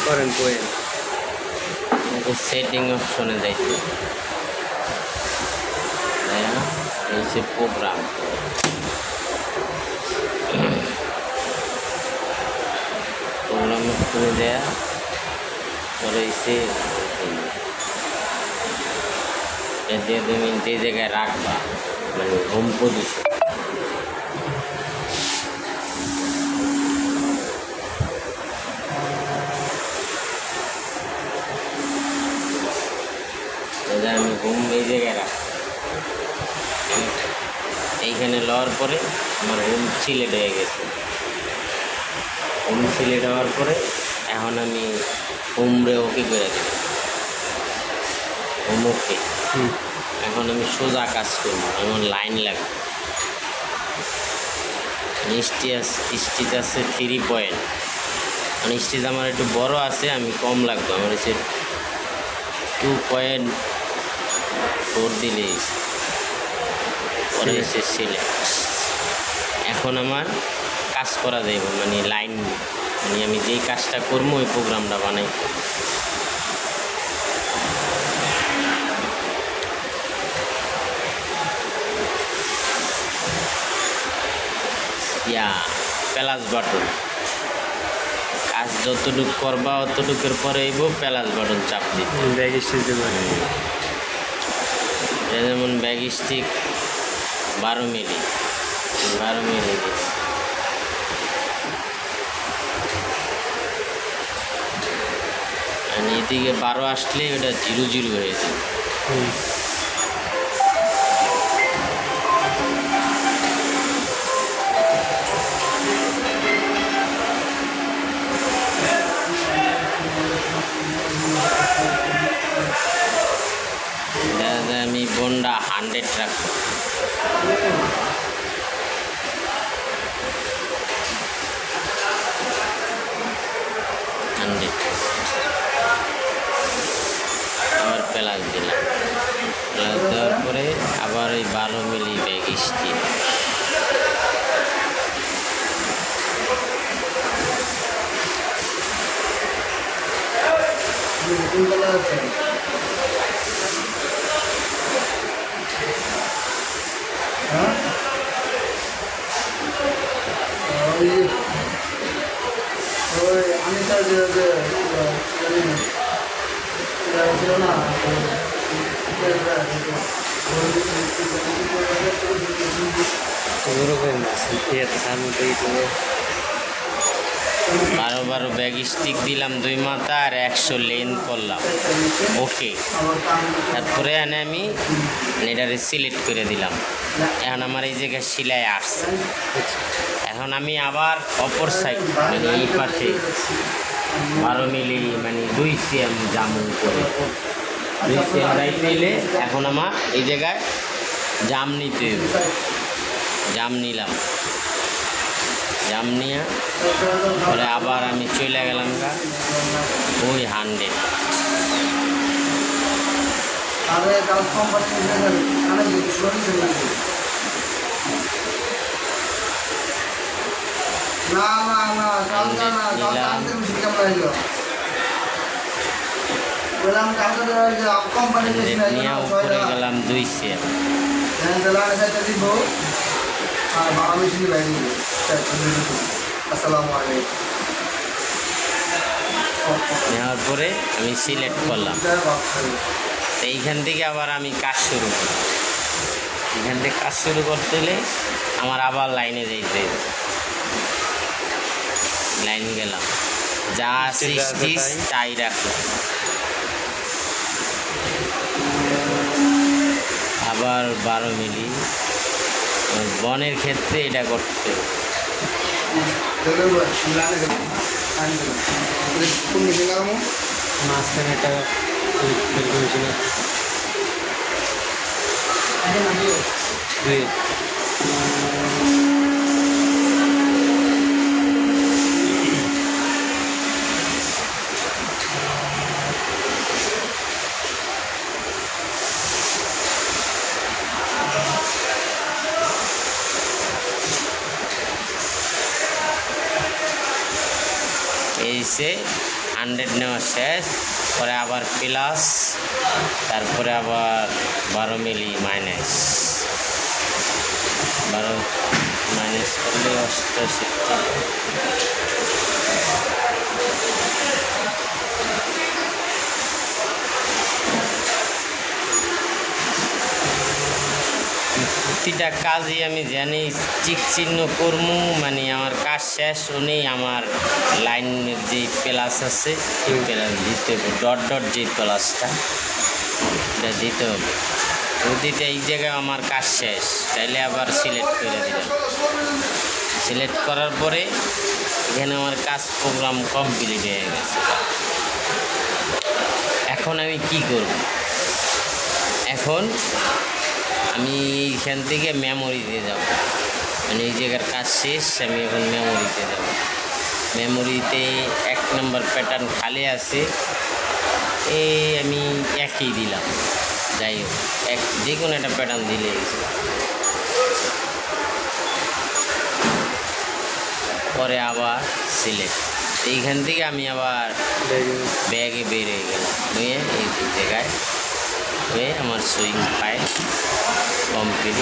করেন কোয়েন সেটিং অপশনে যাইতে এই যে প্রোগ্রাম অপশনে দেয়া পরে এসে দিয়ে তুমি যে জায়গায় রাখবা মানে হোম পজিশন আমি হোম এই জায়গায় রাখবো এইখানে লওয়ার পরে আমার হোম সিলেক্ট হয়ে গেছে। হোম সিলেক্ট হওয়ার পরে এখন আমি হোমরে ওকে করে দেব, হোম ওকে। এখন আমি সোজা কাজ করবো, আমার লাইন লাগবে। স্টিচ আছে 3 পয়েন্ট, মানে স্টিচ আমার একটু বড় আছে, আমি কম লাগবে। আমার হচ্ছে 2.4 দিলে পরে এসে সিলেক্ট। এখন আমার কাজ করা যাইব, মানে লাইন, মানে আমি যেই কাজটা করবো ওই প্রোগ্রামটা বানাই। প্লাস বাটন, কাজ যতটুকু করবা অতটুকুর পরে এইব প্লাস বাটন চাপ দিতে। ব্যাগ স্টিচ যেমন ব্যাগ স্টিক 12 মিলি এদিকে 12 আসলে ওটা 0 হয়ে যায়। আমি বন্ডা 100 রাখবো। আবার প্লাস দিলাম, প্লাস দেওয়ার পরে আবার ওই 12 মিলি ব্যাগ স্টিচ। আমি তার ছিল না বারো ব্যাগ স্টিক দিলাম 2 মাথা আর 100 লেন করলাম ওকে। তারপরে এনে আমি এটারে সিলেক্ট করে দিলাম। এখন আমার এই জায়গায় সেলাই আসছে। এখন আমি আবার অপর সাইড, মানে এই পাশে 12 মিলি মানে 2 cm জামু করে 2 cm রাইতে এলে এখন আমার এই জায়গায় জাম নিতে হবে। জাম নিলাম, জাম নিয়ে পরে আবার আমি চলে গেলাম ওই 100। উপরে গেলাম 2 cm। নেওয়ার পরে আমি সিলেক্ট করলাম। এইখান থেকে আবার আমি কাজ শুরু করি। এখান থেকে কাজ শুরু করতে হলে আমার আবার লাইনে যেতে হবে। লাইন গেলাম, যা স্টিচ তাই রাখলাম। আবার 12 মিলি বনের ক্ষেত্রে এটা করতে হবে। মাঝখানে একটা শেষ, পরে আবার প্লাস, তারপরে আবার 12 মিলি মাইনাস, 12 মাইনাস করলে 88। প্রতিটা কাজই আমি জানি টিক চিহ্ন করবো, মানে আমার কাজ শেষ হলেই আমার লাইনের যে প্লাস আছে এই প্লাস দিতে হবে, ডট ডট যে প্লাসটা এটা দিতে হবে। প্রতিটা এই জায়গায় আমার কাজ শেষ, তাইলে আবার সিলেক্ট করে দিলাম। সিলেক্ট করার পরে এখানে আমার কাজ প্রোগ্রাম কমপ্লিট হয়ে গেছে। এখন আমি কি করব? এখন আমি এইখান থেকে মেমোরিতে যাব, মানে এই জায়গার কাজ শেষ, আমি এখন মেমোরিতে যাব। মেমোরিতে 1 নম্বর প্যাটার্ন খালি আছে, এই আমি একই দিলাম, যাই হোক যে কোনো একটা প্যাটার্ন দিলে পরে আবার সিলেক্ট। এইখান থেকে আমি আবার ব্যাগে বের হয়ে গেলাম, হয়ে এই জায়গায় হয়ে আমার সুইং ফাইল কমপ্লিট।